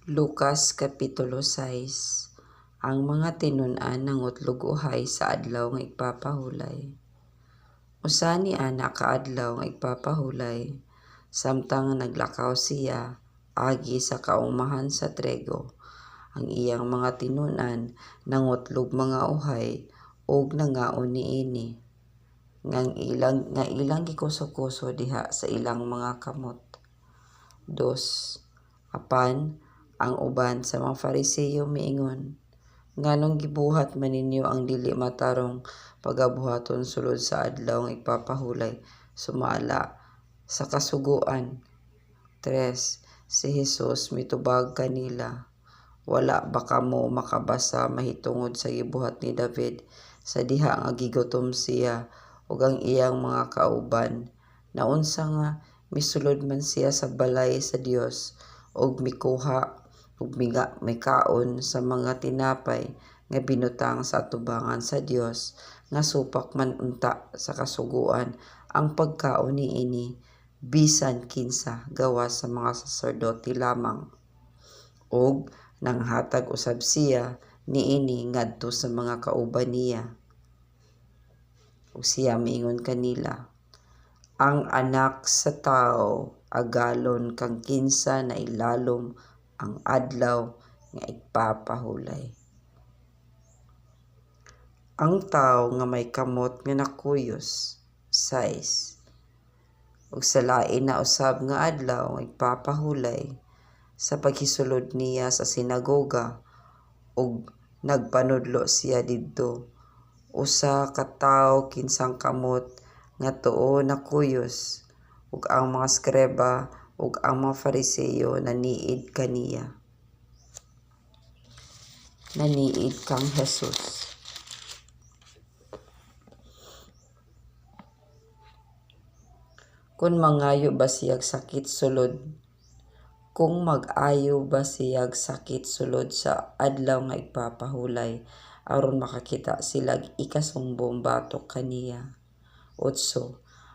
Lucas Kapitulo 6. Ang mga tinun-an nangutlog uhay sa adlaw nga igpapahulay. Usa ni ana kaadlaw nga igpapahulay, samtang naglakaw siya agi sa kaumahan sa trigo. Ang iyang mga tinun-an nangutlog mga uhay ug nangaon niini. Nga ilang gikuso-kuso diha sa ilang mga kamot. 2. Apan ang uban sa mga Fariseo miingon, nganong gibuhat man ninyo ang dili matarong pagabuhaton sulod sa adlaw nga igpapahulay sumala sa kasugoan. 3. Si Jesus mitubag kanila, wala ba kamo makabasa mahitungod sa gibuhat ni David sa diha nga gigutom siya ug ang iyang mga kauban, naunsa nga misulod man siya sa balay sa Dios ug mikuha ug may kaon sa mga tinapay nga binutang sa atubangan sa Dios, nga supak man unta sa kasuguan ang pagkaon niini bisan kinsa gawas sa mga saserdote lamang. Ug nanghatag usab siya niini ngadto sa mga kauban niya. Ug siya miingon kanila, ang anak sa tao agalon kang kinsa na ilalom ang adlaw nga igpapahulay. Ang tao nga may kamot nga nakuyos. 6. Ug sa lain na usab nga adlaw nga igpapahulay, sa paghisulod niya sa sinagoga ug nagpanudlo siya didto, usa ka tawo kinsang kamot nga tuo nakuyos, ug ang mga eskreba ug ang mga Fariseo naniid kaniya. Naniid kang Jesus. Kung mangayo ba siyag sakit sulod? Kung mag-ayo ba siyag sakit sulod sa adlaw nga igpapahulay, aron makakita sila ikasumbong batok kaniya. 8.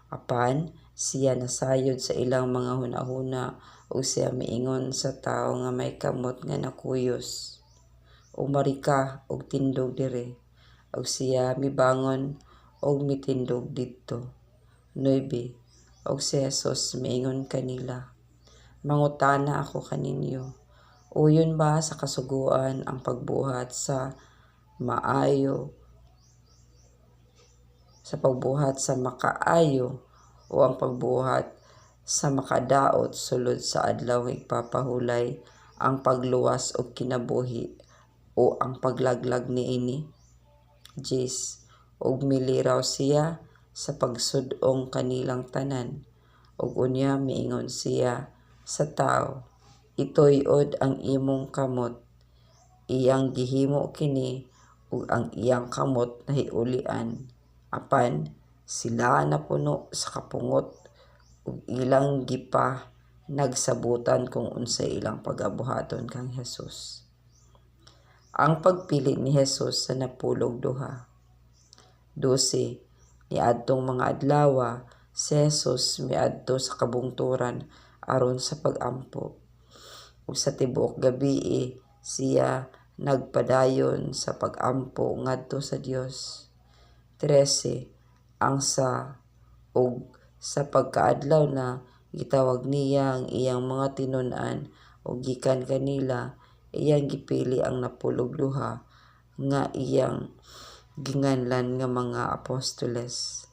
Apan siya nasayod sa ilang mga hunahuna ug siya miingon sa tawo nga may kamot nga nakuyos, umari ka og tindog dire. Ug siya mibangon og mitindog didto. 9. Ug si Jesus miingon kanila, mangutana ako kaninyo, uyon ba sa kasugoan ang pagbuhat sa makaayo o ang pagbuhat sa makadaot sulod sa adlaw nga igpapahulay, ang pagluwas og kinabuhi o ang paglaglag niini? 10. Ug miliraw siya sa pagsud-ong kanilang tanan, ug unya miingon siya sa tawo, ituy-od ang imong kamot. Iyang gihimo kini ug ang iyang kamot nahiulian. Apan sila napuno sa kapungot ug ilang gipa nagsabutan kung unsay ilang pagabuhaton kang Jesus. Ang pagpili ni Jesus sa napulog duha. 12. Niadtong mga adlawa, si Jesus miadto sa kabungturan aron sa pag-ampo. Ug sa tibuok gabii siya nagpadayon sa pag-ampo ngadto sa Dios. 13. Ang sa pagkaadlaw na gitawag niya ang iyang mga tinun-an ug gikan kanila iyang gipili ang napulog duha nga iyang ginganlan nga mga apostoles.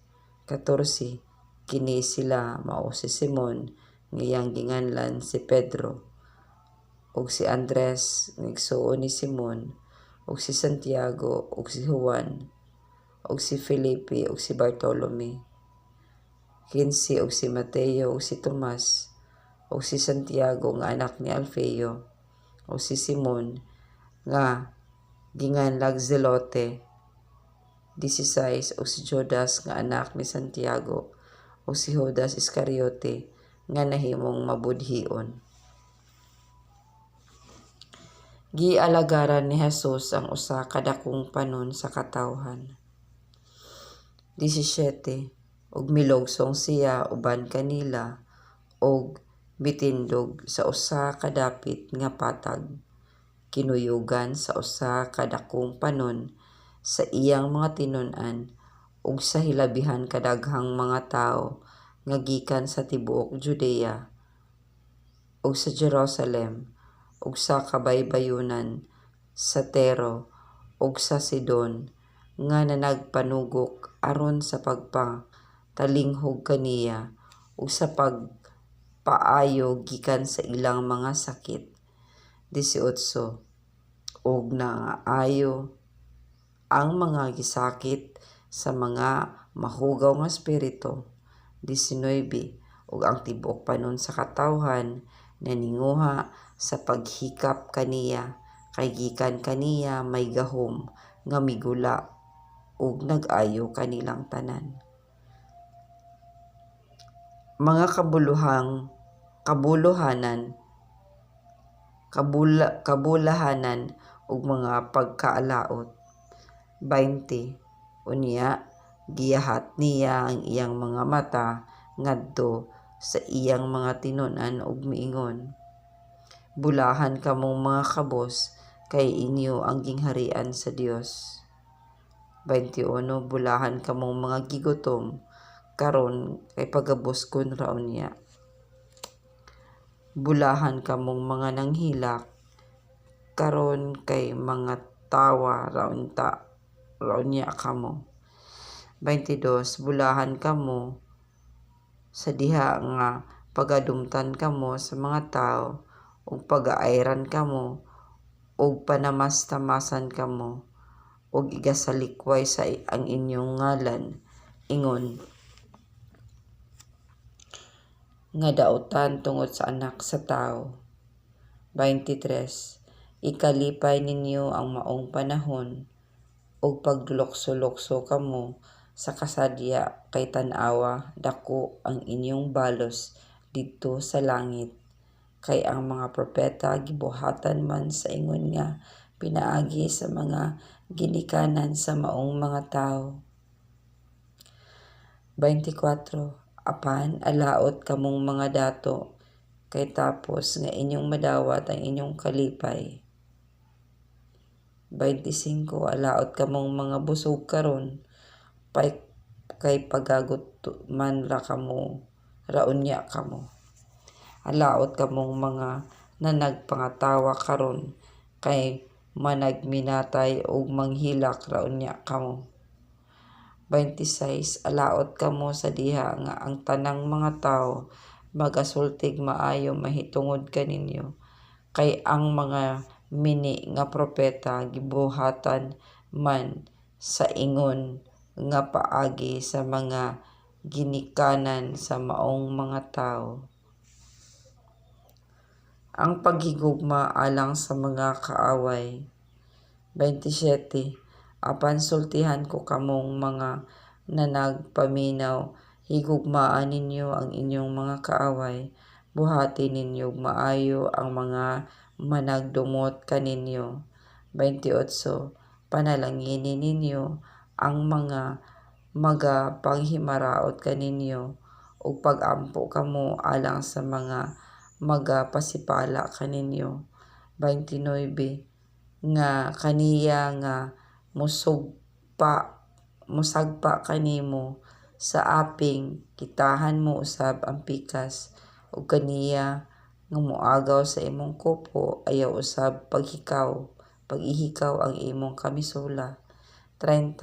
14. Kini sila mao si Simon nga iyang ginganlan si Pedro, ug si Andres nga igsuon ni Simon, ug si Santiago, ug si Juan, ug si Felipe, ug si Bartolome. 15. Ug si Mateo, ug si Tomas, ug si Santiago nga anak ni Alfeo, ug si Simon nga ginganlag Zelote. 16. Ug si Judas nga anak ni Santiago, ug si Judas Iscariote nga nahimong mabudhion. Gialagaran ni Jesus ang usa ka dakong panon sa katawhan. 17. Ug milogsong siya uban kanila, ug bitindog sa usa ka dapit nga patag, kinuyugan sa usa ka dakong panon sa iyang mga tinun-an ug sa hilabihan kadaghang mga tawo nga gikan sa tibuok Judea ug sa Jerusalem ug sa kabaybayonan sa Tiro ug sa Sidon nga nagpanugok aron sa pagpatalinghog kaniya ug sa pagpaayo gikan sa ilang mga sakit. 18 ug naayo ang mga gisakit sa mga mahugaw nga espiritu. 19 ug ang tibuok panon sa katawhan naninguha sa paghikap kaniya kay gikan kaniya may gahom nga migula ug nag-ayo kanilang tanan. Mga kabulahanan ug mga pagkaalaot. 20 unya giyahat niya ang iyang mga mata ngadto sa iyang mga tinun-an ug miingon, bulahan kamong mga kabos kay inyo ang gingharian sa Dios. 21 bulahan kamong mga gigutom karon kay pagabuskon ra unya. Bulahan kamong mga nanghilak karon kay mga tawa ra unya kamo. 22 bulahan kamo sa diha nga pagadumtan kamo sa mga tawo ug pagaayran kamo ug panamas-tamasan kamo ug igasalikway sa ang inyong ngalan ingon nga daotan tungod sa anak sa tawo. 23 ikalipay ninyo ang maong panahon ug paglukso-lukso kamo sa kasadya kay tan-awa dako ang inyong balos didto sa langit, kay ang mga propeta gibuhatan man sa ingon nga pinaagi sa mga ginikanan sa maong mga tawo. 24 apan alaot kamong mga dato kay tapos nga inyong madawat ang inyong kalipay. 25 alaot kamong mga busog karon kay pagagot man ra unya kamo. Alaot kamong mga nanagpangatawa karon kay managminatay ug manghilak ra unya kamo. 26 alaot kamo sa diha nga ang tanang mga tawo magasultig maayo mahitungod kaninyo, kay ang mga mini nga propeta gibuhatan man sa ingon nga paagi sa mga ginikanan sa maong mga tawo. Ang paghigugma alang sa mga kaaway. 27 apan sultihan ko kamong mga nanagpaminaw, higugmaan ninyo ang inyong mga kaaway, buhati ninyo maayo ang mga managdumot kaninyo. 28 panalanginin ninyo ang mga magapanghimaraot kaninyo ug pag-ampo kamo alang sa mga magapasipala kaninyo. 29 nga kaniya nga musagpa kanimo sa aping kitahan mo usab ang pikas ug kaniya nga moagaw sa imong kupo ayaw usab pag-ihikaw ang imong kamisola. 30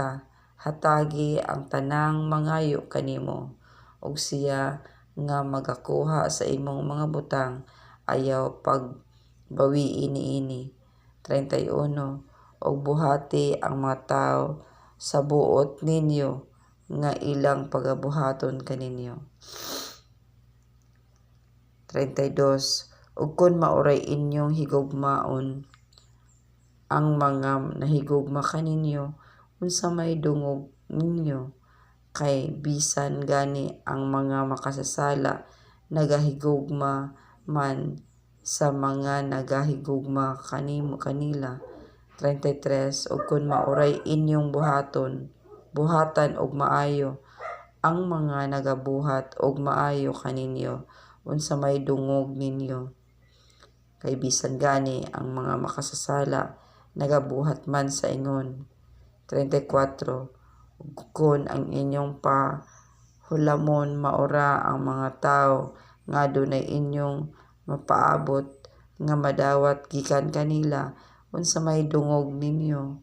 hatagi ang tanang mangayo kanimo ug siya nga magakuha sa imong mga butang ayaw pagbawiin niini. 31 ug buhati ang mga tawo sa buot ninyo nga ilang pagabuhaton kaninyo. 32 ug kun mauray inyong higugmaon ang mga nahigugma kaninyo, unsa may dungog ninyo, kay bisan gani ang mga makasasala nagahigugma man sa mga nagahigugma kanila. 33 ug kun mauray inyong buhatan og maayo ang mga nagabuhat og maayo kaninyo, unsa may dungog ninyo. Kay bisan gani ang mga makasasala nagabuhat man sa ingon. 34. Kung ang inyong pahulamon maura ang mga tao nga dunay inyong mapaabot nga madawat gikan kanila, unsa may dungog ninyo.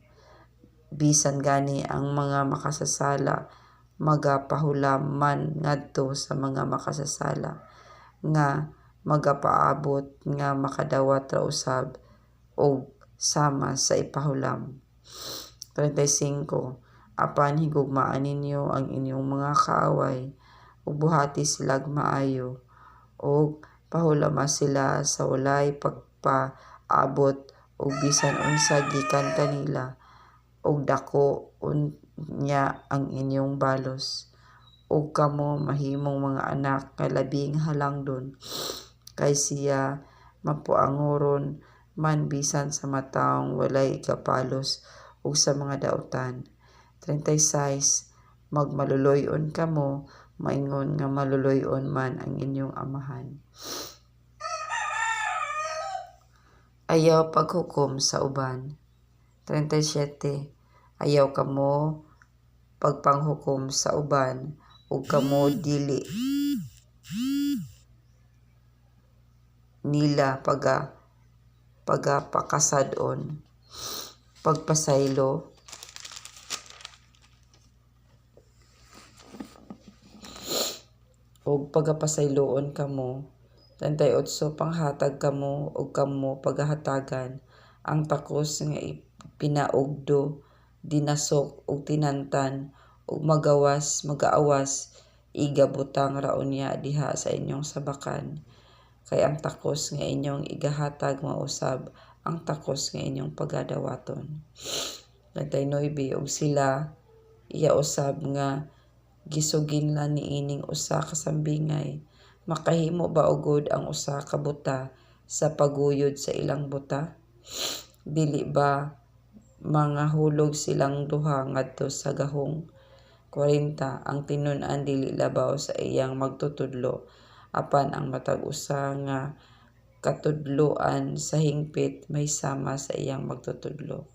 Bisan gani ang mga makasasala magapahulam man ngadto sa mga makasasala nga magapaabot nga makadawat ra usab og sama sa ipahulam. 35. Apan higugmaan ninyo ang inyong mga kaaway ug buhati silag maayo ug pahulama sila sa walay pagpaabot ug bisan unsa gikan kanila ug dako unya ang inyong balos. Ug kamo mahimong mga anak nga labing halangdon kay siya mapuangoron man bisan sa mataong walay kapalos ug sa mga daotan. 36. Magmaluloy-on kamo, maingon nga maluloy-on man ang inyong amahan. Ayaw paghukom sa uban. 37. Ayaw kamo pagpanghukom sa uban ug kamo dili nila pagapakasadon, pagpasaylo, ug pagapasayloon kamo. 38. Panghatag kamo ug kamo pagahatagan ang takos nga pinaugdo, dinasok ug tinantan ug magaawas igabutang ra unya diha sa inyong sabakan. Kay ang takos nga inyong igahatag mausab ang takos nga inyong pagadawaton. 39. ug sila iya usab nga gisuginlan niining usa ka sambingay, makahimo ba ugod ang usa ka buta sa paguyod sa ilang buta? Dili ba mangahulog silang duha ngadto sa gahong? 40. Ang tinun-an dili labaw sa iyang magtutudlo, apan ang matag usa nga katudloan sa hingpit may sama sa iyang magtutudlo.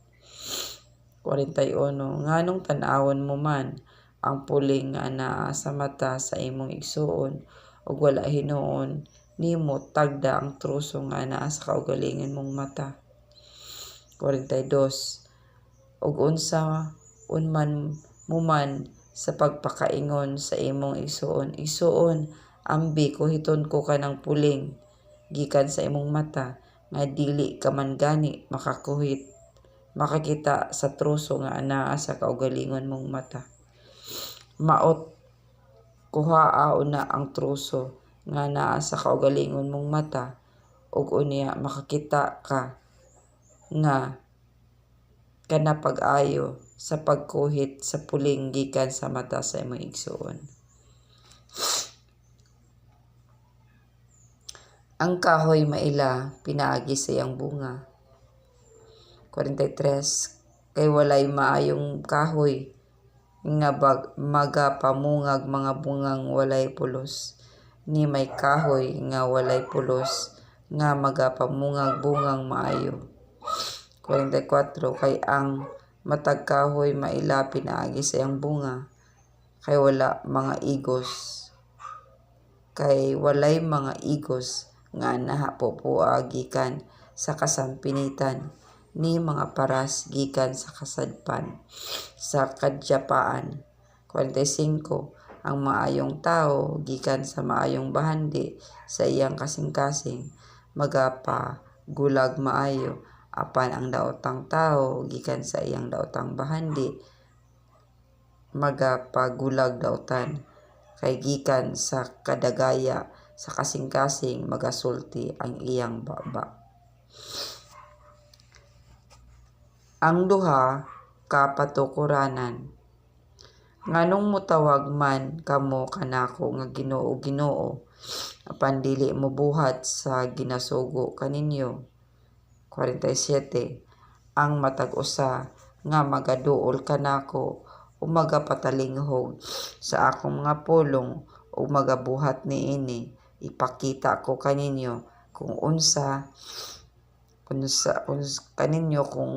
41. Nganong tan-awon mo man ang puling nga anaa sa mata sa imong igsuon ug wala hinuon nimo tagda ang truso nga anaa sa kaugalingon mong mata. 42. Ug unsa unman mo man sa pagpakaingon sa imong igsuon, ambi kuhiton ko kanang puling gikan sa imong mata nga dili ka man gani makakita sa truso nga anaa sa kaugalingon mong mata. Maot kuhaa una ang truso nga naa sa kaugalingon mong mata ug unya makakita ka nga kana pag-ayo sa pagkuhit sa puling gikan sa mata sa imong igsuon. Ang kahoy maila pinaagi sa iyang bunga. 43. Kay walay maayong kahoy nga magapamungag mga bungang walay pulos, ni may kahoy nga walay pulos nga magapamungag bungang maayo. 44. Kay ang matag kahoy maila pinaagi sa iyang bunga, kay walay mga igos nga nahapupua gikan sa kasampinitan, ni mga paras gikan sa kasadpan sa kadyapaan. 45. Ang maayong tao gikan sa maayong bahandi sa iyang kasing-kasing magapagulag maayo, apan ang daotang tao gikan sa iyang daotang bahandi magapagulag daotan, kay gikan sa kadagaya sa kasing-kasing magasulti ang iyang baba. Ang duha ka patukuranan. Nganong mutawag man kamo kanako nga Ginoo Ginoo, apan dili mobuhat sa ginasugo kaninyo. 47. Ang matag usa nga magaduol kanako o magapatalinghog sa akong mga pulong o magabuhat niini, ipakita ko kaninyo kung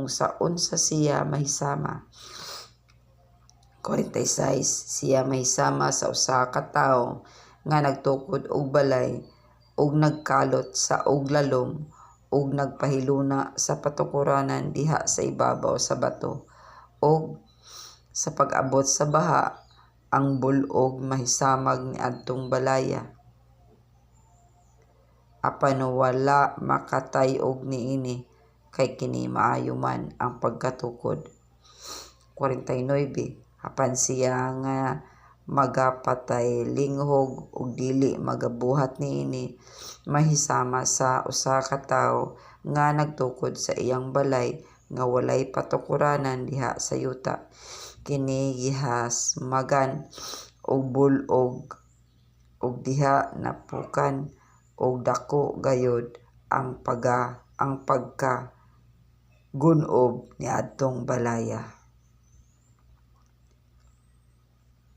sa unsa siya mahisama. 46 Siya mahisama sa usa ka tawo nga nagtukod og balay ug nagkalot sa og lalom ug nagpahiluna sa patukuranan diha sa ibabaw sa bato, ug sa pag-abot sa baha ang bulog mahisamag niadtong balaya. Apan wala makatay-og niini kay kini maayo man ang pagkatukod. 49 Apan siya nga magapatay linghog ug dili magabuhat niini mahisama sa usa ka tawo nga nagtukod sa iyang balay nga walay patukuranan diha sa yuta. Kini gihasmagan og bulog ug diha napukan og dako gayud ang pagka-gunob niadtong balaya.